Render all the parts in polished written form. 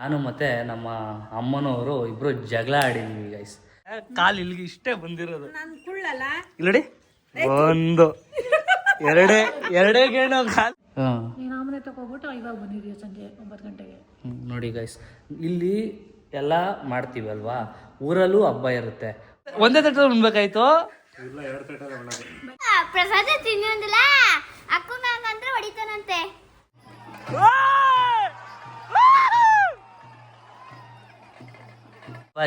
ನಾನು ಮತ್ತೆ ನಮ್ಮ ಅಮ್ಮನವರು ಇಬ್ರು ಜಗಳ ಆಡಿದ್ವಿ ಗೈಸ್. ಕಾಲ್ ಇಲ್ಲಿಗೆ ಇಷ್ಟೇ ಬಂದಿರೋದು ಇಲ್ಲಡಿ, ಒಂದು ಎರಡೇ ಗೇಣು ಕಾಲ್. ನೋಡಿ ಗೈಸ್, ಇಲ್ಲಿ ಎಲ್ಲ ಮಾಡ್ತೀವಿ ಅಲ್ವಾ, ಊರಲ್ಲೂ ಹಬ್ಬ ಇರುತ್ತೆ. ಒಂದೇ ತಟ್ಟೆ ಉಣ್ಬೇಕಾಯ್ತು. ಪ್ರಸಾದ ತಿನ್ನೋದಿಲ್ಲ ಅಕ್ಕಂದ್ರೆ ಹೊಡಿತಾನಂತೆ.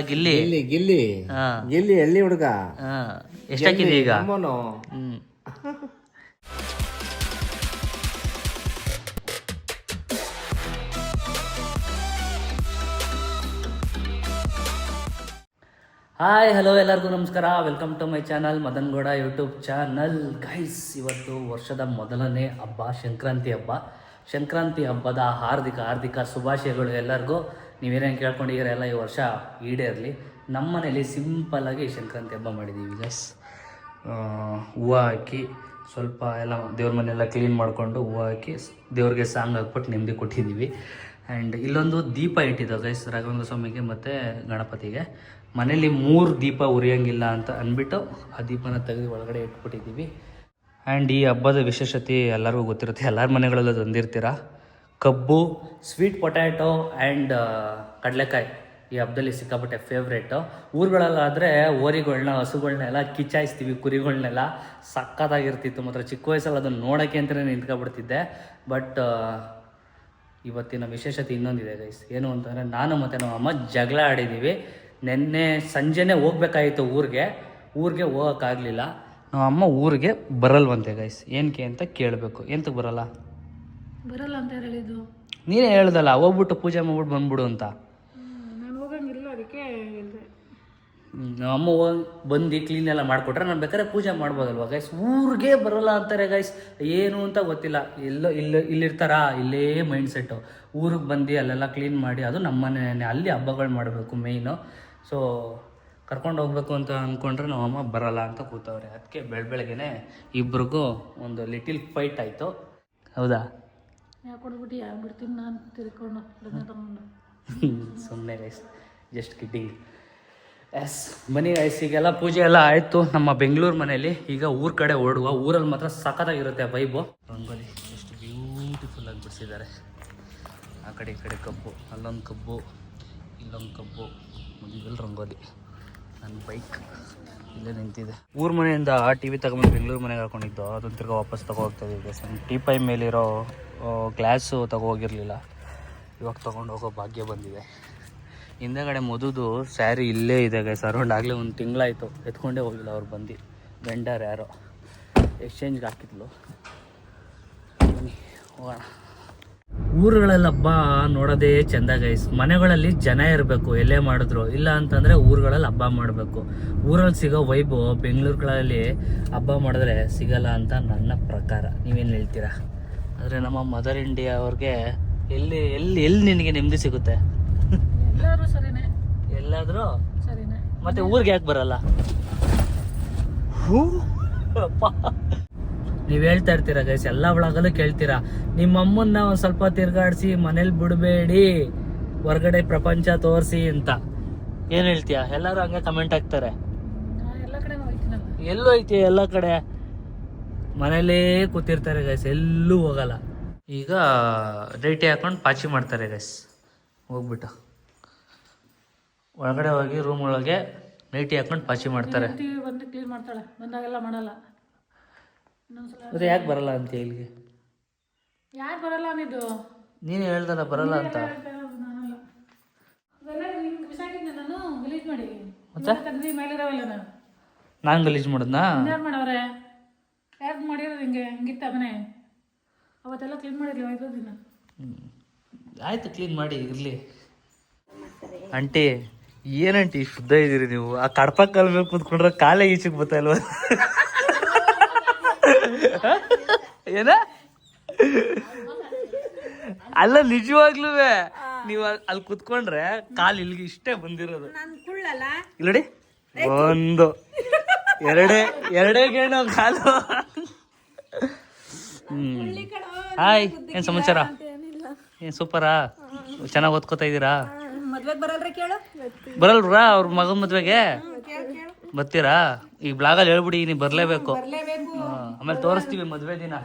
ಗಿಲ್ಲಿ ಗಿಲ್ಲಿ ಗಿಲ್ಲಿ ಎಲ್ಲಿ ಹುಡುಗ ಎಷ್ಟಾಕಿದೆ ಈಗ? ಹಾಯ್ ಹಲೋ ಎಲ್ಲರಿಗೂ ನಮಸ್ಕಾರ. Welcome to my channel Madan Gowda YouTube channel. Guys, ಇವತ್ತು ವರ್ಷದ ಮೊದಲನೇ ಹಬ್ಬ, ಸಂಕ್ರಾಂತಿ ಹಬ್ಬದ ಹಾರ್ದಿಕ ಶುಭಾಶಯಗಳು ಎಲ್ಲರಿಗೂ. ನೀವೇನೇನು ಕೇಳ್ಕೊಂಡಿದ್ದೀರ ಎಲ್ಲ ಈ ವರ್ಷ ಈಡೇರಲಿ. ನಮ್ಮ ಮನೇಲಿ ಸಿಂಪಲ್ಲಾಗಿ ಸಂಕ್ರಾಂತಿ ಹಬ್ಬ ಮಾಡಿದ್ದೀವಿ ಗೈಸ್. ಹೂವು ಹಾಕಿ ಸ್ವಲ್ಪ ಎಲ್ಲ ದೇವ್ರ ಮನೆಯೆಲ್ಲ ಕ್ಲೀನ್ ಮಾಡಿಕೊಂಡು ಹೂವು ಹಾಕಿ ದೇವ್ರಿಗೆ ಸಾಂಗ್ ಹಾಕ್ಬಿಟ್ಟು ನೆಮ್ಮದಿ ಕೊಟ್ಟಿದ್ದೀವಿ. ಆ್ಯಂಡ್ ಇಲ್ಲೊಂದು ದೀಪ ಇಟ್ಟಿದ್ದು ಗೈಸ್, ರಾಘವೇಂದ್ರ ಸ್ವಾಮಿಗೆ ಮತ್ತು ಗಣಪತಿಗೆ. ಮನೇಲಿ 3 ದೀಪ ಉರಿಯೋಂಗಿಲ್ಲ ಅಂತ ಅಂದ್ಬಿಟ್ಟು ಆ ದೀಪನ ತೆಗೆದು ಒಳಗಡೆ ಇಟ್ಬಿಟ್ಟಿದ್ದೀವಿ. ಆ್ಯಂಡ್ ಈ ಹಬ್ಬದ ವಿಶೇಷತೆ ಎಲ್ಲರಿಗೂ ಗೊತ್ತಿರುತ್ತೆ, ಎಲ್ಲರ ಮನೆಗಳಲ್ಲೂ ತಂದಿರ್ತೀರ. ಕಬ್ಬು, ಸ್ವೀಟ್ ಪೊಟ್ಯಾಟೊ ಆ್ಯಂಡ್ ಕಡಲೆಕಾಯಿ ಈ ಹಬ್ಬದಲ್ಲಿ ಸಿಕ್ಕಾಪಟ್ಟೆ ಫೇವ್ರೇಟು. ಊರುಗಳಲ್ಲಾದರೆ ಓರಿಗಳನ್ನ, ಹಸುಗಳನ್ನೆಲ್ಲ ಕಿಚ್ಚಾಯಿಸ್ತೀವಿ, ಕುರಿಗಳನ್ನೆಲ್ಲ. ಸಕ್ಕತ್ತಾಗಿರ್ತಿತ್ತು ಮಾತ್ರ. ಚಿಕ್ಕ ವಯಸ್ಸಲ್ಲಿ ಅದನ್ನು ನೋಡೋಕ್ಕೆ ಅಂತಲೇ ನಿಂತ್ಕೊಬಿಡ್ತಿದ್ದೆ. ಬಟ್ ಇವತ್ತಿನ ವಿಶೇಷತೆ ಇನ್ನೊಂದಿದೆ ಗೈಸ್. ಏನು ಅಂತಂದರೆ, ನಾನು ಮತ್ತು ನಮ್ಮ ಅಮ್ಮ ಜಗಳ ಆಡಿದ್ದೀವಿ. ನೆನ್ನೆ ಸಂಜೆನೇ ಹೋಗ್ಬೇಕಾಯಿತು ಊರಿಗೆ ಹೋಗೋಕ್ಕಾಗಲಿಲ್ಲ. ನಮ್ಮ ಅಮ್ಮ ಊರಿಗೆ ಬರಲ್ವಂತೆ ಗೈಸ್. ಏನಕ್ಕೆ ಅಂತ ಕೇಳಬೇಕು. ಎಂತಕ್ಕೆ ಬರಲ್ಲ ಅಂತ ಹೇಳಿದ್ದು? ನೀನೇ ಹೇಳ್ದಲ್ಲ, ಹೋಗ್ಬಿಟ್ಟು ಪೂಜೆ ಮಾಡ್ಬಿಟ್ಟು ಬಂದ್ಬಿಡು ಅಂತ. ನಾನು ಹೋಗಂಗಿಲ್ಲ, ಅದಕ್ಕೆ ನಮ್ಮ ಅಮ್ಮ ಬಂದು ಕ್ಲೀನ್ ಎಲ್ಲ ಮಾಡಿಕೊಟ್ರೆ ನಾನು ಬೇಕಾದ್ರೆ ಪೂಜೆ ಮಾಡ್ಬೋದಲ್ವ ಗೈಸ್. ಊರಿಗೆ ಬರೋಲ್ಲ ಅಂತಾರೆ ಗೈಸ್, ಏನು ಅಂತ ಗೊತ್ತಿಲ್ಲ. ಇಲ್ಲಿರ್ತಾರಾ, ಇಲ್ಲೇ ಮೈಂಡ್ ಸೆಟ್ಟು. ಊರಿಗೆ ಬಂದು ಅಲ್ಲೆಲ್ಲ ಕ್ಲೀನ್ ಮಾಡಿ, ಅದು ನಮ್ಮ ಮನೆಯೇ, ಅಲ್ಲಿ ಹಬ್ಬಗಳು ಮಾಡಬೇಕು ಮೇಯ್ನು. ಸೊ ಕರ್ಕೊಂಡು ಹೋಗ್ಬೇಕು ಅಂತ ಅಂದ್ಕೊಂಡ್ರೆ ನಮ್ಮಮ್ಮ ಬರೋಲ್ಲ ಅಂತ ಕೂತವ್ರೆ. ಅದಕ್ಕೆ ಬೆಳಗ್ಗೆನೆ ಇಬ್ರಿಗೂ ಒಂದು ಲಿಟಿಲ್ ಫೈಟ್ ಆಯಿತು. ಹೌದಾ? ಕೊಡ್ಬಿಟ್ಟು ಬಿಡ್ತೀನಿ ನಾನು ತಿರ್ಕೊಂಡು ತಗೊಂಡು. ಸುಮ್ಮನೆ ಗೈಸ್, ಜಸ್ಟ್ ಕಿಡ್ಡಿಂಗ್. ಎಸ್, ಬನ್ನಿ ಗೈಸ್, ಈಗೆಲ್ಲ ಪೂಜೆ ಎಲ್ಲ ಆಯಿತು ನಮ್ಮ ಬೆಂಗಳೂರು ಮನೇಲಿ. ಈಗ ಊರ ಕಡೆ ಓಡುವ. ಊರಲ್ಲಿ ಮಾತ್ರ ಸಖತ್ತಾಗಿರುತ್ತೆ ವೈಬು. ರಂಗೋಲಿ ಎಷ್ಟು ಬ್ಯೂಟಿಫುಲ್ಲಾಗಿ ಬಿಡಿಸಿದ್ದಾರೆ. ಆ ಕಡೆ ಈ ಕಡೆ ಕಬ್ಬು, ಅಲ್ಲೊಂದು ಕಬ್ಬು, ಇಲ್ಲೊಂದು ಕಬ್ಬು, ಮುಂದೆಲ್ಲ ರಂಗೋಲಿ. ನನ್ನ ಬೈಕ್ ಇಲ್ಲೇ ನಿಂತಿದೆ. ಊರ ಮನೆಯಿಂದ TV ತಗೊಂಡು ಬೆಂಗಳೂರು ಮನೆಗೆ ಹಾಕೊಂಡಿದ್ದು, ಅದನ್ನು ತಿರ್ಗಾ ವಾಪಸ್ ತಗೋಗ್ತಾ ಇದ್ದೆ. ಟೀಪೈ ಮೇಲಿರೋ ಗ್ಲಾಸು ತಗೋಗಿರಲಿಲ್ಲ, ಇವಾಗ ತೊಗೊಂಡು ಹೋಗೋ ಭಾಗ್ಯ ಬಂದಿದೆ. ಹಿಂದೆಗಡೆ ಮದುದು ಸ್ಯಾರಿ ಇಲ್ಲೇ ಇದೆ ಗೈಸ್. ಅರೌಂಡ್ ಆಗಲೇ ಒಂದು ತಿಂಗಳಾಯಿತು, ಎತ್ಕೊಂಡೇ ಹೋಗಿಲ್ಲ ಅವ್ರು ಬಂದು. ವೆಂಡರ್ ಯಾರೋ ಎಕ್ಸ್ಚೇಂಜ್ಗೆ ಹಾಕಿದ್ಲು. ಬನ್ನಿ ಹೋಗೋಣ. ಊರುಗಳಲ್ಲಿ ಹಬ್ಬ ನೋಡೋದೇ ಚೆಂದ ಗೈಸ್. ಮನೆಗಳಲ್ಲಿ ಜನ ಇರಬೇಕು, ಎಲ್ಲೇ ಮಾಡಿದ್ರು. ಇಲ್ಲ ಅಂತಂದರೆ ಊರುಗಳಲ್ಲಿ ಹಬ್ಬ ಮಾಡಬೇಕು. ಊರಲ್ಲಿ ಸಿಗೋ ವೈಬು ಬೆಂಗಳೂರುಗಳಲ್ಲಿ ಹಬ್ಬ ಮಾಡಿದ್ರೆ ಸಿಗಲ್ಲ ಅಂತ ನನ್ನ ಪ್ರಕಾರ. ನೀವೇನು ಹೇಳ್ತೀರಾ? ಆದರೆ ನಮ್ಮ ಮದರ್ ಇಂಡಿಯಾ ಅವ್ರಿಗೆ ಎಲ್ಲಿ ಎಲ್ಲಿ ಎಲ್ಲಿ ನಿನಗೆ ನೆಮ್ಮದಿ ಸಿಗುತ್ತೆ? ಎಲ್ಲರೂ ಸರಿನೇ, ಎಲ್ಲಾದರೂ ಸರಿನೇ. ಮತ್ತೆ ಊರಿಗೆ ಯಾಕೆ ಬರಲ್ಲ? ನೀವು ಹೇಳ್ತಾ ಇರ್ತೀರ ಗೈಸ್, ಎಲ್ಲ ಒಳಗಲ್ಲೂ ಕೇಳ್ತೀರಾ, ನಿಮ್ಮ ಅಮ್ಮನ್ನ ಒಂದು ಸ್ವಲ್ಪ ತಿರ್ಗಾಡಿಸಿ ಮನೇಲಿ ಬಿಡಬೇಡಿ, ಹೊರಗಡೆ ಪ್ರಪಂಚ ತೋರಿಸಿ ಅಂತ. ಏನು ಹೇಳ್ತೀಯ? ಎಲ್ಲರೂ ಹಂಗೆ ಕಮೆಂಟ್ ಹಾಕ್ತಾರೆ. ಎಲ್ಲ ಕಡೆ ಹೋಗ್ತೀನಲ್ಲ. ಎಲ್ಲೂ ಐತಿ, ಎಲ್ಲ ಕಡೆ ಮನೇಲೇ ಕೂತಿರ್ತಾರೆ ಗೈಸ್, ಎಲ್ಲೂ ಹೋಗಲ್ಲ. ಈಗ ಡೈಟಿ ಹಾಕೊಂಡು ಪಾಚಿ ಮಾಡ್ತಾರೆ ಗೈಸ್. ಹೋಗ್ಬಿಟ್ಟು ಒಳಗಡೆ ಹೋಗಿ ರೂಮ್ ಒಳಗೆ ನೈಟಿ ಹಾಕೊಂಡು ಪಾಚಿ ಮಾಡ್ತಾರೆ. ಬಂದು ಕ್ಲೀನ್ ಮಾಡ್ತಾಳೆ, ಬಂದಾಗೆಲ್ಲ ಮಾಡಲ್ಲ. ಮತ್ತೆ ಯಾಕೆ ಬರಲ್ಲ ಅಂತ ಇಲ್ಲಿಗೆ? ಯಾರು ಬರಲ್ಲ ಅಂದಿದ್ದು? ನೀನು ಹೇಳ್ದಲ್ಲ ಬರಲ್ಲ ಅಂತ. ನಾನು ಗಲೀಜ್ ಮಾಡಿ ಮತ್ತೆ ಮೇಲಿರವಲ್ಲ. ನಾನು ಗಲೀಜ್ ಮಾಡಿದ್ನಾ? ಯಾರು ಮಾಡವ್ರೆ? ಯಾರು ಮಾಡಿರೋದು? ಹಿಂಗಿತ್ತ ಮನೆ ಅವತ್ತೆಲ್ಲ ಕ್ಲೀನ್ ಮಾಡಿರ್ಲಿ 5 ದಿನ. ಆಯ್ತು, ಕ್ಲೀನ್ ಮಾಡಿ ಇರಲಿ. ಆಂಟಿ, ಏನಂಟಿ ಶುದ್ಧ ಇದ್ದೀರಿ ನೀವು? ಆ ಕಡಪ ಕಾಲ ಮೇಲೆ ಕೂತ್ಕೊಂಡ್ರೆ ಕಾಲೇ ಈಚೆಗೆ ಬರ್ತಾ ಇಲ್ವ? ಏನ ಅಲ್ಲ, ನಿಜವಾಗ್ಲೂ ನೀವು ಅಲ್ಲಿ ಕುತ್ಕೊಂಡ್ರೆ ಕಾಲು ಇಲ್ಲಿಗೆ ಇಷ್ಟೇ ಬಂದಿರೋದು. ಇಲ್ಲಡಿ, ಒಂದು ಎರಡೇ ಗೇಣು ಕಾಲು. ಹಾಯ್ ಏನು ಸಮಾಚಾರ? ಏನು ಸೂಪರಾ? ಚೆನ್ನಾಗಿ ಓದ್ಕೋತಾ ಇದ್ದೀರಾ? ಬರಲ್ರಾ ಅವ್ರ ಮಗನ ಮದ್ವೆಗೆ? ಬರ್ತೀರಾ? ಈ ಬ್ಲಾಗಲ್ಲಿ ಹೇಳ್ಬಿಡಿ, ನೀವು ಬರಲೇಬೇಕು. ಆಮೇಲೆ ತೋರಿಸ್ತೀವಿ ಮದ್ವೆ ದಿನ.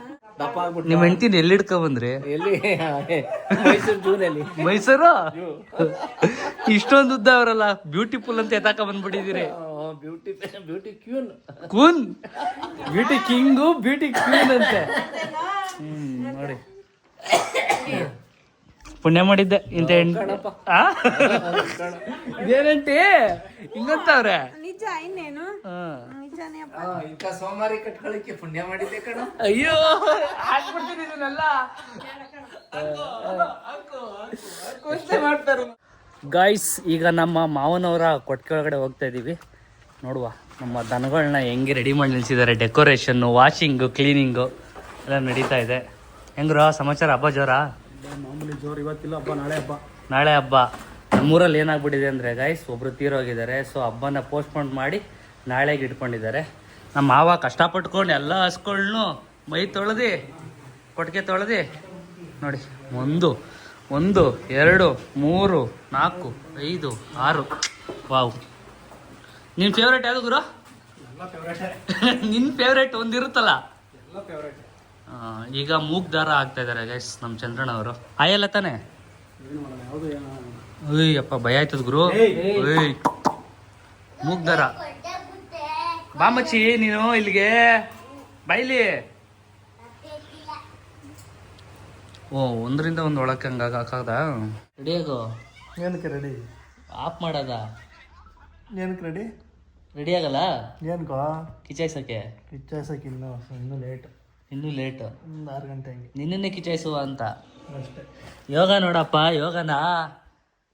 ನಿಮ್ಮ ಹೆಂಡ್ತಿನ ಎಲ್ಲಿ ಹಿಡ್ಕೊ ಬಂದ್ರಿ? ಎಲ್ಲಿ? ಮೈಸೂರು ಜೂನಲ್ಲಿ. ಮೈಸೂರು? ಇಷ್ಟೊಂದು ಉದ್ದ ಅವರಲ್ಲ, ಬ್ಯೂಟಿಫುಲ್ ಅಂತ ಎತ್ತಾಕ ಬಂದ್ಬಿಟ್ಟಿದ್ದೀರಿ. Beauty queen. ಕೂನ್ ಬ್ಯೂಟಿ ಕಿಂಗು, ಬ್ಯೂಟಿ ಕ್ವೀನ್ ಅಂತೆ. ನೋಡಿ, ಪುಣ್ಯ ಮಾಡಿದ್ದೆ ಇಂತ ಇದೇನಂಟಿ ಹಿಂಗಂತವ್ರೆ. ನಿಜ ಇನ್ನೇನು ನಿಜಾನೇ ಅಪ್ಪ. ಇಂಥ ಸೋಮಾರಿ ಕಟ್ಕೊಳ್ಳಿಕ್ಕೆ ಪುಣ್ಯ ಮಾಡಿದ್ದೆ ಕಣ. ಅಯ್ಯೋ ಹಾಕ್ಬಿಡ್ತೀನಿ ಇದನ್ನೆಲ್ಲ. ಗಾಯ್ಸ್, ಈಗ ನಮ್ಮ ಮಾವನವರ ಕೊಟ್ಟಿಗೆ ಒಳಗಡೆ ಹೋಗ್ತಾ ಇದೀವಿ. ನೋಡುವ ನಮ್ಮ ದನಗಳನ್ನ ಹೆಂಗೆ ರೆಡಿ ಮಾಡಿ ನಿಲ್ಸಿದ್ದಾರೆ. ಡೆಕೋರೇಷನ್ನು, ವಾಷಿಂಗು, ಕ್ಲೀನಿಂಗು ಎಲ್ಲ ನಡೀತಾ ಇದೆ. ಹೆಂಗ್ರ ಸಮಾಚಾರ? ಹಬ್ಬ ಜೋರ? ಮಾಮೂಲಿ ಜೋರು. ಇವತ್ತಿಲ್ಲ ಹಬ್ಬ, ನಾಳೆ ಹಬ್ಬ. ನಾಳೆ ಹಬ್ಬ. ನಮ್ಮೂರಲ್ಲಿ ಏನಾಗ್ಬಿಟ್ಟಿದೆ ಅಂದರೆ ಗೈಸ್, ಒಬ್ಬರು ತೀರೋಗಿದ್ದಾರೆ. ಸೊ ಹಬ್ಬನ ಪೋಸ್ಟ್ಪೋನ್ ಮಾಡಿ ನಾಳೆಗೆ ಇಟ್ಕೊಂಡಿದ್ದಾರೆ. ನಮ್ಮ ಮಾವ ಕಷ್ಟಪಟ್ಕೊಂಡು ಎಲ್ಲ ಹಸ್ಗಳ್ನು ಮೈ ತೊಳೆದು ಕೊಟ್ಟಿಗೆ ತೊಳೆದು ನೋಡಿ, 1 2 3 4 5 6. ವಾವ್. ನಿನ್ನ ಫೇವ್ರೇಟ್ ಯಾವುದು ಗುರು? ನಿನ್ನ ಫೇವ್ರೇಟ್ ಒಂದಿರುತ್ತಲ್ಲ. ಈಗ ಮೂಗ್ ದಾರ ಆಗ್ತಾ ಇದ್ದಾರೆ ಗೈಸ್ ನಮ್ಮ ಚಂದ್ರಣ್ಣವರು. ಆಯಲ್ಲ ತಾನೆ? ಅಯ್ಯಪ್ಪ ಭಯ ಆಯ್ತದ ಗುರು. ಮೂಗ್ ದಾರ ಬಾಮಚ್ಚಿ ನೀನು ಇಲ್ಲಿಗೆ ಬೈಲಿ. ಓ, 1ರಿಂದ 1 ಒಳಕ್ಕೆ ಹಂಗಾಗ ಹಾಕದ. ರೆಡಿ ಆಗೋ. ಏನಕ್ಕೆ ರೆಡಿ? ಆಫ್ ಮಾಡದ. ಏನಕ್ಕೆ ರೆಡಿ? ರೆಡಿ ಆಗಲ್ಲ ಏನ್ಕೋ? ಕಿಚಾಯ್ಸಕ್ಕೆ. ಕಿಚ್ಚಾಯ್ಸಕ್ಕೆ ಇನ್ನೂ ಲೇಟ್. ಇನ್ನೂ ಲೇಟ್. 6 ಗಂಟೆ ಹಂಗೆ. ನಿನ್ನೆ ಕಿಚಾಯಿಸುವ ಅಂತ. ಅಷ್ಟೇ. ಯೋಗ ನೋಡಪ್ಪ, ಯೋಗನ.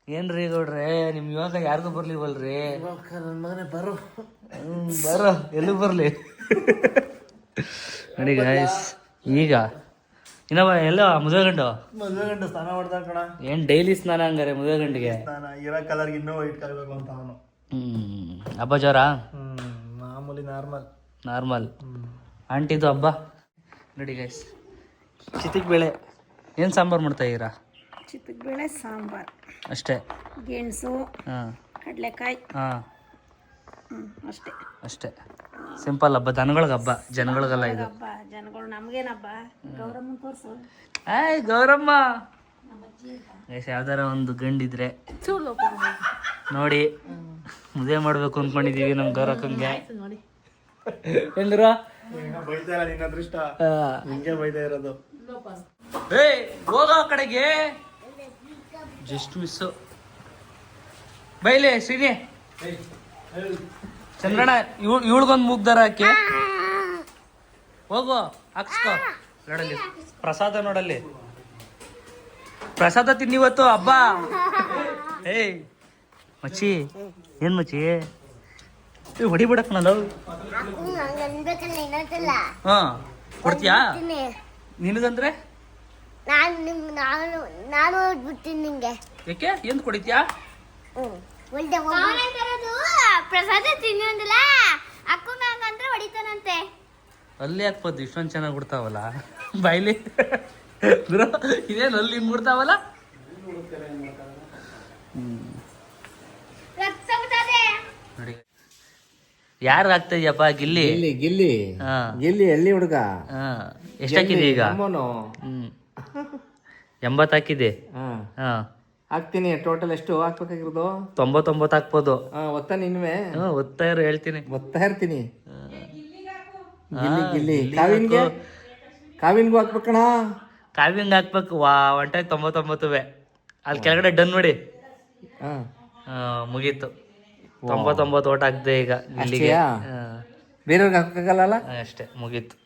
ಏನ್ರಿ ಗೌಡ್ರೆ, ನಿಮ್ ಯೋಗ ಯಾರಿಗೂ ಬರ್ಲಿವಲ್ರಿ? ನನ್ನ ಮಗನೇ ಬರು. ಬರೋ, ಎಲ್ಲೂ ಬರ್ಲಿ. ನೋಡಿ ಗಾಯ್ಸ್, ಈಗ ಇನ್ನೊಬ್ಬ ಎಲ್ಲ ಮದುವೆ ಗಂಡು. ಮದುವೆ ಗಂಟೆ ಸ್ನಾನ ಮಾಡ್ದ ಕಣ. ಏನ್ ಡೈಲಿ ಸ್ನಾನ ಹಂಗಾರೆ ಮದುವೆ ಗಂಡಿಗೆ? ಸ್ನಾನ ಇರೋ ಕಲರ್ಗೆ ಇನ್ನೂ ವೈಟ್ ಕಲಿಬೇಕು ಅಂತ ಅವನು. ಹಬ್ಬ ಜೋರ? ಮಾಮೂಲಿ ನಾರ್ಮಲ್. ನಾರ್ಮಲ್. ಆಂಟಿದು ಹಬ್ಬ. ನೋಡಿ ಗೈಸ್, ಚಿತಿಕ್ ಬೇಳೆ. ಏನು ಸಾಂಬಾರು ಮಾಡ್ತಾ ಇದ್ದೀರಾ? ಚಿತ್ತಕ್ಕೆ ಬೇಳೆ ಸಾಂಬಾರ್ ಅಷ್ಟೇ. ಗೆಣಸು, ಹಾಂ ಕಡಲೆಕಾಯಿ, ಹಾಂ ಅಷ್ಟೇ. ಅಷ್ಟೇ. ಸಿಂಪಲ್ ಹಬ್ಬ. ದನಗಳಿಗೆ ಹಬ್ಬ, ಜನಗಳಿಗೆಲ್ಲ ಇದು. ಹಬ್ಬ ಜನಗಳು. ನಮ್ಗೇನಬ್ಬ? ಗೌರಮ್ಮನ ತೋರಿಸು. ಆಯ್ ಗೌರಮ್ಮ. ಗೈಸ್, ಯಾವ್ದಾರ ಒಂದು ಗಂಡಿದ್ರೆ ನೋಡಿ ಮದುವೆ ಮಾಡ್ಬೇಕು ಅನ್ಕೊಂಡಿದೀವಿ ನಮ್ಮ ಗೌರಕ್ಕಂಗೆ. ಹೆಂಗ್ರ ಬೈತಾ ಇಲ್ಲ, ನಿನ್ನ ಅದೃಷ್ಟ ಹಿಂಗೆ ಬೈತಾ ಇರೋದು. ಹೋಗ ಕಡೆಗೆ. Just miss. ಬೈಲೆ ಶ್ರೀನಿ. ಚಂದ್ರಣ್ಣ, ಇವಳಿಗೊಂದು ಮುಗ್ದಾರ ಹಾಕಿ ಹೋಗು, ಹಾಕ್ಸ್ಕೊ. ನೋಡಲ್ಲಿ ಪ್ರಸಾದ, ನೋಡಲ್ಲಿ ಪ್ರಸಾದ ತಿನ್ನಿವತ್ತು ಹಬ್ಬ. ಏಯ್ ಮಚ್ಚಿ, ಏನ್ ಮಚ್ಚಿ ಹೊಡಿಬಿಡಕ್ ನಾನು. ಹಾ, ಕೊಡ್ತೀಯಾ? ನಿನಗಂದ್ರೆ ನಾನು ಓದ್ಬಿಡ್ತೀನಿ ನಿಂಗೆ. ಯಾಕೆ? ಏನ್ ಕೊಡಿತ್ಯಾ? ಪ್ರಸಾದ ತಿನ್ನಿ ಅಂದಿಲ್ಲ, ಅಕ್ಕಂಗಂದ್ರೆ ಹೊಡಿತಾನಂತೆ. ಅಲ್ಲಿ ಹಾಕ್ಬೋದು, ಇಷ್ಟೊಂದು ಚೆನ್ನಾಗಿ ಬಿಡ್ತಾವಲ್ಲ ಬಾಯ್ಲಿ. ಗುರು, ಇದೇನು ಅಲ್ಲಿ ಹಿಂಗ್ ಬಿಡ್ತಾವಲ್ಲ. ನೋಡಿ, ಯಾರು ಆಗ್ತಾ ಇದೆಯಪ್ಪ? ಗಿಲ್ಲಿ. ಗಿಲ್ಲಿ ಗಿಲ್ಲಿ ಹಾ, ಗಿಲ್ಲಿ ಎಲ್ಲಿ ಹುಡುಗ? ಹಾ. ಎಷ್ಟಾಕಿದೆ ಈಗ? 80 ಹಾಕಿದೆ. ಹಾ, ಹಾಕ್ತೀನಿ. ಟೋಟಲ್ ಎಷ್ಟು ಹಾಕ್ಬೇಕಾಗಿರೋದು? 99 ಹಾಕ್ಬೋದು. ಒತ್ತ ನಿನ್ವೆ. ಒತ್ತಾ ಇರು, ಹೇಳ್ತೀನಿ. ಒತ್ತಾ ಇರ್ತೀನಿ. ಗಿಲ್ಲಿ ಗಿಲ್ಲಿ. ಕಾವಿನ್ಗೆ? ಕಾವಿನ್ಗೂ ಹಾಕ್ಬೇಕಣ. ಕಾವ್ಯಂಗ್ ಹಾಕ್ಬೇಕು. 99 ಅಲ್ಲಿ ಕೆಳಗಡೆ ಡನ್ ನೋಡಿ. ಮುಗೀತು. 99 ಓಟ್ ಹಾಕ್ದೆ ಈಗ ಇಲ್ಲಿಗೆ. ಬೇರೆಯವ್ರಿಗೆ ಹಾಕಕ್ಕಾಗಲ್ಲ. ಅಷ್ಟೇ, ಮುಗೀತು.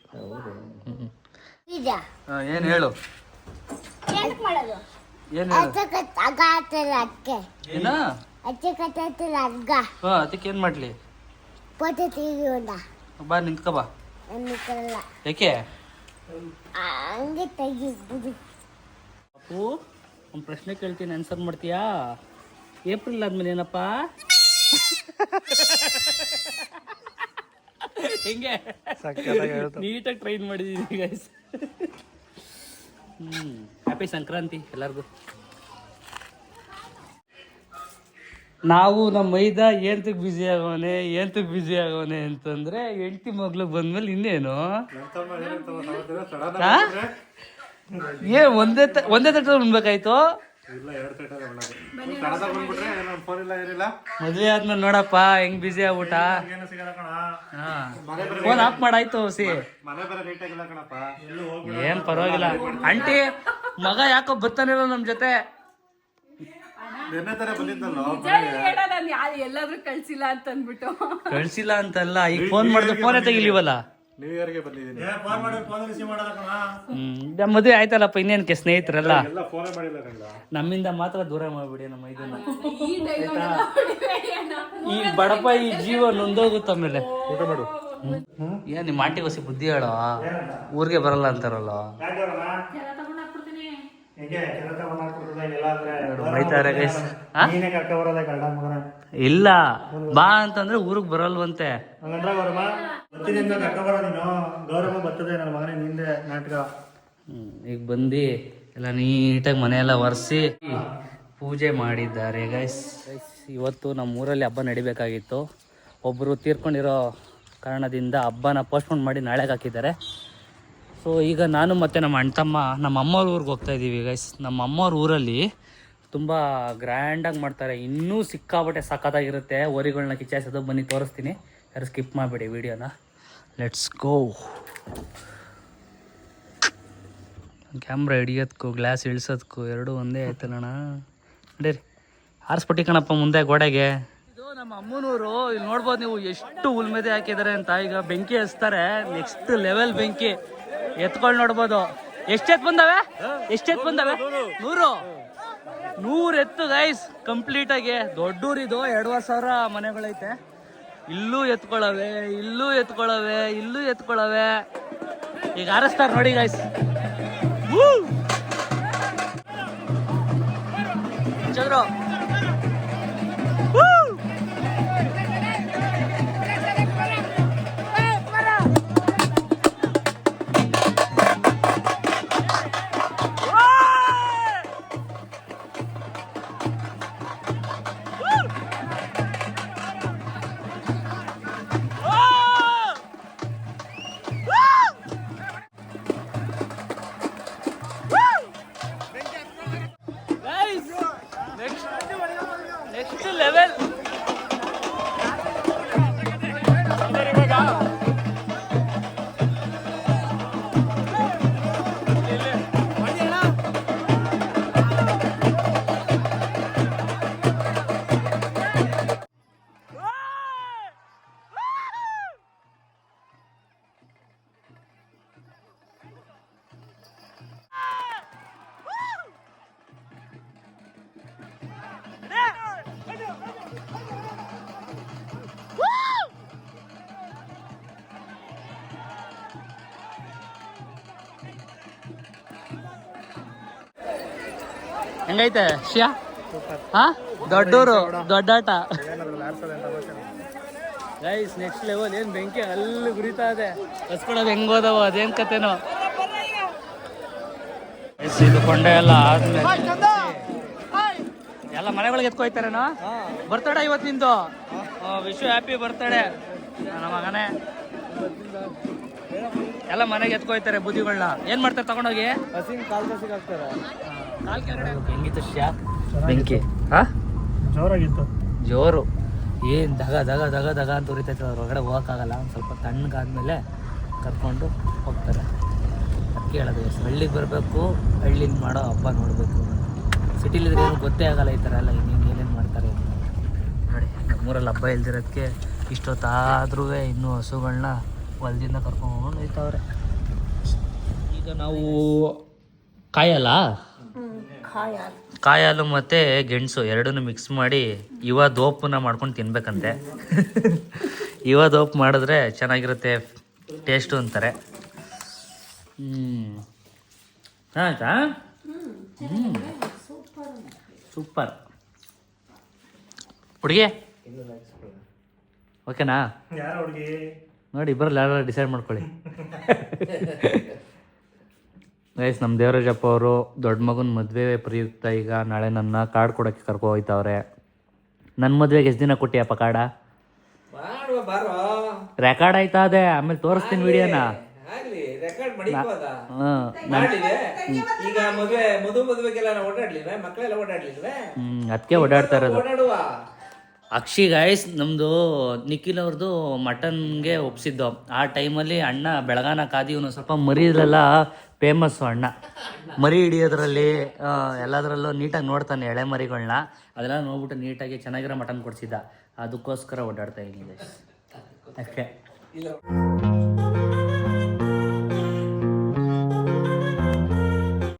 ಏನ್ ಹೇಳು. ಮಾಡೋದು? ಏನ್ ಏನ? ಅದಕ್ಕೆ ಏನ್ ಮಾಡ್ಲಿ? ಬಾ, ನಿಂತ್ಕೊ ಬಾ. ಯಾಕೆ? ಅಪ್ಪು, ಒಂದು ಪ್ರಶ್ನೆ ಕೇಳ್ತೀನಿ, ಆನ್ಸರ್ ಮಾಡ್ತೀಯಾ? ಏಪ್ರಿಲ್ ಆದ್ಮೇಲೆ ಏನಪ್ಪ? ಹೆಂಗೆ ನೀಟಾಗಿ ಟ್ರೈನ್ ಮಾಡಿದೀನಿ ಗೈಸ್. ಹ್ಯಾಪಿ ಸಂಕ್ರಾಂತಿ ಎಲ್ಲರಿಗೂ. ನಾವು ನಮ್ಮ ಮೈದ ಏಂತಕ್ಕೆ ಬ್ಯುಸಿ ಆಗೋನೆ ಅಂತಂದ್ರೆ ಹೆಂಡತಿ ಮಗ್ಳು ಬಂದ್ಮೇಲೆ ಇನ್ನೇನು ಒಂದೇ ತಟ್ಟೆ ಉಣ್ಬೇಕಾಯ್ತು. ಮದ್ವೆ ಆದ್ಮೇಲೆ ನೋಡಪ್ಪ ಹೆಂಗ್ ಬ್ಯುಸಿ ಆಗ್ಬಿಟ್ಟ. ಫೋನ್ ಆಫ್ ಮಾಡಾಯ್ತು ಸಿ. ಏನ್ ಪರವಾಗಿಲ್ಲ ಆಂಟಿ, ಮಗ ಯಾಕೋ ಬರ್ತಾನಿಲ್ಲ ನಮ್ ಜೊತೆ. ಎಲ್ಲಾದ್ರೂ ಕಳ್ಸಿಲ್ಲ ಅಂತ ಅಂದ್ಬಿಟ್ಟು ಕಳ್ಸಿಲ್ಲ ಅಂತಲ್ಲ, ಈಗ ಫೋನ್ ಮಾಡಿದ್ರೆ ಫೋನೇ ತೆಗಿಲಿವಲ್ಲ. ಮದುವೆ ಆಯ್ತಲ್ಲಪ್ಪ, ಇನ್ನೇನಕ್ಕೆ ಸ್ನೇಹಿತರಲ್ಲ. ನಮ್ಮಿಂದ ಮಾತ್ರ ದೂರ ಮಾಡ್ಬಿಡಿ ನಮ್ಮ ಇದನ್ನ. ಈ ಬಡಪ ಈ ಜೀವ ನೊಂದೋಗುತ್ತೆ ಆಮೇಲೆ. ಏನ್ ನಿಮ್ಮ ಆಂಟಿ ಹೊಸಿ ಬುದ್ಧಿ ಹೇಳೋ, ಊರಿಗೆ ಬರಲ್ಲ ಅಂತಾರಲ್ಲ. ಇಲ್ಲ ಬಾ ಅಂತಂದ್ರೆ ಊರಿಗೆ ಬರಲ್ವಂತೆ. ಈಗ ಬಂದು ಎಲ್ಲ ನೀಟಾಗಿ ಮನೆಯೆಲ್ಲ ಒರೆಸಿ ಪೂಜೆ ಮಾಡಿದ್ದಾರೆ ಗೈಸ್. ಇವತ್ತು ನಮ್ಮ ಊರಲ್ಲಿ ಹಬ್ಬ ನಡಿಬೇಕಾಗಿತ್ತು. ಒಬ್ಬರು ತೀರ್ಕೊಂಡಿರೋ ಕಾರಣದಿಂದ ಹಬ್ಬನ ಪೋಸ್ಟ್ಪೋನ್ ಮಾಡಿ ನಾಳೆಗೆ ಹಾಕಿದ್ದಾರೆ. ಸೊ ಈಗ ನಾನು ಮತ್ತು ನಮ್ಮ ಅಣ್ತಮ್ಮ ನಮ್ಮ ಅಮ್ಮವ್ರ ಊರಿಗೆ ಹೋಗ್ತಾ ಇದ್ದೀವಿ ಗೈಸ್. ನಮ್ಮ ಅಮ್ಮವ್ರ ಊರಲ್ಲಿ ತುಂಬ ಗ್ರ್ಯಾಂಡಾಗಿ ಮಾಡ್ತಾರೆ. ಇನ್ನೂ ಸಿಕ್ಕಾಬಟ್ಟೆ ಸಖತ್ತಾಗಿರುತ್ತೆ. ಓರಿಗಳನ್ನ ಕಿಚ್ಚಾಯಿಸೋದು ಬನ್ನಿ ತೋರಿಸ್ತೀನಿ. ಯಾರು ಸ್ಕಿಪ್ ಮಾಡಿಬಿಡಿ ವಿಡಿಯೋನ. Let's go. ಕ್ಯಾಮ್ರಾ ಹಿಡಿಯೋದಕ್ಕೂ ಗ್ಲಾಸ್ ಇಳಿಸೋದಕ್ಕೂ ಎರಡೂ ಒಂದೇ ಆಯ್ತಲ್ಲಣ್ಣ. ನಡೀರಿ ಆರಿಸ್ಬಿಟ್ಟು ಕಣಪ್ಪ ಮುಂದೆ ಗೋಡೆಗೆ. ಇದು ನಮ್ಮ ಅಮ್ಮನೂರು. ಇಲ್ಲಿ ನೋಡ್ಬೋದು ನೀವು ಎಷ್ಟು ಉಲ್ಮೆದೆ ಹಾಕಿದ್ದಾರೆ ಅಂತ. ಈಗ ಬೆಂಕಿ ಹಚ್ತಾರೆ, ನೆಕ್ಸ್ಟ್ ಲೆವೆಲ್ ಬೆಂಕಿ ಎತ್ಕೊಂಡು ನೋಡ್ಬೋದು. ಎಷ್ಟೆತ್ತು ಬಂದವೆ 100 ಎತ್ತು ಗೈಸ್ ಕಂಪ್ಲೀಟ್ ಆಗಿ. ದೊಡ್ಡೂರಿದು 2,500 ಮನೆಗಳೈತೆ. ಇಲ್ಲೂ ಎತ್ಕೊಳ್ಳವೆ. ಈಗ ಆರಿಸ್ತಾರೆ ನೋಡಿ ಗೈಸ್. Chandru next level. ಹೆಂಗೈತೆ ಶಿಯಾ? ಹಾ, ದೊಡ್ಡೂರು ದೊಡ್ಡಾಟ ಗೈಸ್. Next level. ಏನ್ ಬೆಂಕಿ ಅಲ್ಲಿ ಗುರಿತಾ ಇದೆ. ಹಸ್ಕೊಳೋದು ಹೆಂಗೋದವ ಅದೇನ್ ಕತೆನೋ. ಇದು ಕೊಂಡೆ ಎಲ್ಲ ಆದ್ಮೇಲೆ ಎಲ್ಲ ಮನೆಗಳಿಗೆ ಎತ್ಕೊಯ್ತಾರೇನೋ. ಬರ್ತಡೇ ಇವತ್ತು ನಿಂದು. ವಿಶ್ ಹ್ಯಾಪಿ ಬರ್ತಡೇ ನನ್ನ ಮಗನೇ. ಎಲ್ಲ ಮನೆಗೆ ಎತ್ಕೊಯ್ತಾರೆ ಬುದ್ಧಿಗಳನ್ನ. ಏನ್ ಮಾಡ್ತಾರೆ ತಗೊಂಡೋಗಿ? ಹೆಂಗಿತ್ತು ಶ್ಯಾ ಬೆಂಕಿ? ಹಾ, ಜೋರು. ಏನ್ ದಗ ದಗ ದಗ ದಗ ಅಂತ ಉರಿತೈತೆ. ಹೊರಗಡೆ ಹೋಗೋಕ್ಕಾಗಲ್ಲ. ಒಂದು ಸ್ವಲ್ಪ ತಣ್ಣಗಾದ್ಮೇಲೆ ಕರ್ಕೊಂಡು ಹೋಗ್ತಾರೆ. ಅದಕ್ಕೆ ಹೇಳೋದು ಹಳ್ಳಿಗೆ ಬರಬೇಕು, ಹಳ್ಳಿಲಿ ಮಾಡೋ ಹಬ್ಬ ನೋಡಬೇಕು. ಸಿಟಿಲಿದ್ರೆ ಏನು ಗೊತ್ತೇ ಆಗಲ್ಲ ಈ ಥರ ಎಲ್ಲ ಹಿಂಗೆ ಏನೇನು ಮಾಡ್ತಾರೆ ನೋಡಿ. ನಮ್ಮೂರಲ್ಲಿ ಹಬ್ಬ ಇಲ್ದಿರೋದಕ್ಕೆ ಇಷ್ಟೊತ್ತಾದ್ರೂ ಇನ್ನೂ ಹಸುಗಳನ್ನ ಹೊಲದಿಂದ ಕರ್ಕೊಂಡು ಹೋಯ್ತವ್ರೆ. ಈಗ ನಾವು ಕಾಯಾಲು ಮತ್ತು ಗೆಣಸು ಎರಡನ್ನೂ ಮಿಕ್ಸ್ ಮಾಡಿ ಇವ ದೋಪನ್ನ ಮಾಡ್ಕೊಂಡು ತಿನ್ಬೇಕಂತೆ. ಇವ ದೋಪ್ ಮಾಡಿದ್ರೆ ಚೆನ್ನಾಗಿರುತ್ತೆ ಟೇಸ್ಟು ಅಂತಾರೆ. ಆಯ್ತಾ? ಸೂಪರ್ ಹುಡುಗಿ. ಓಕೆನಾ? ಯಾರ ಹುಡುಗಿ? ನೋಡಿ ಇಬ್ಬರಲ್ಲಿ ಯಾರು ಡಿಸೈಡ್ ಮಾಡ್ಕೊಳ್ಳಿ. ಗೈಸ್ ನಮ್ಮ ದೇವರಾಜಪ್ಪ ಅವರು ದೊಡ್ಡ ಮಗನ ಮದುವೆ ಪ್ರಯುಕ್ತ ಈಗ ನಾಳೆ ನನ್ನ ಕಾರ್ಡ್ ಕೊಡೋಕ್ಕೆ ಕರ್ಕೊ ಹೋಗ್ತಾವ್ರೆ. ನನ್ನ ಮದುವೆಗೆ ಎಷ್ಟು ದಿನ ಕೊಟ್ಟಿಯಪ್ಪ ಕಾರ್ಡ? ಮಾಡುವ ಬಾರೋ ರೆಕಾರ್ಡ್ ಆಯ್ತಾ ಅದೇ, ಆಮೇಲೆ ತೋರಿಸ್ತೀನಿ ವಿಡಿಯೋನ. ಆಗ್ಲಿ ರೆಕಾರ್ಡ್ ಮಾಡಿಕೋದ ಹಾಂ ಮಾಡ್ಲಿದೆ. ಈಗ ಮದುವೆಗೆಲ್ಲ ನಾವು ಓಡಾಡ್ಲಿಲ್ವೇ? ಮಕ್ಕಳೆಲ್ಲ ಓಡಾಡ್ಲಿಲ್ವೇ? ಅದಕ್ಕೆ ಓಡಾಡ್ತಾ ಇರೋದು. ಓಡಾಡುವ ಅಕ್ಷಿ ಗಾಯ್ಸ್, ನಮ್ಮದು ನಿಖಿಲ್ ಅವ್ರದ್ದು ಮಟನ್ಗೆ ಒಪ್ಸಿದ್ದು. ಆ ಟೈಮಲ್ಲಿ ಅಣ್ಣ ಬೆಳಗಾನ ಕಾದಿ ಇವನು ಸ್ವಲ್ಪ ಮರಿದ್ರೆಲ್ಲ ಫೇಮಸ್ಸು ಅಣ್ಣ. ಮರಿ ಹಿಡಿಯೋದ್ರಲ್ಲಿ ಎಲ್ಲದರಲ್ಲೂ ನೀಟಾಗಿ ನೋಡ್ತಾನೆ ಎಳೆ ಮರಿಗಳನ್ನ. ಅದೆಲ್ಲ ನೋಡ್ಬಿಟ್ಟು ನೀಟಾಗಿ ಚೆನ್ನಾಗಿರೋ ಮಟನ್ ಕೊಡಿಸಿದ್ದ. ಅದಕ್ಕೋಸ್ಕರ ಓಡಾಡ್ತಾ ಇದ್ದೀನಿ. ಅಷ್ಟೇ.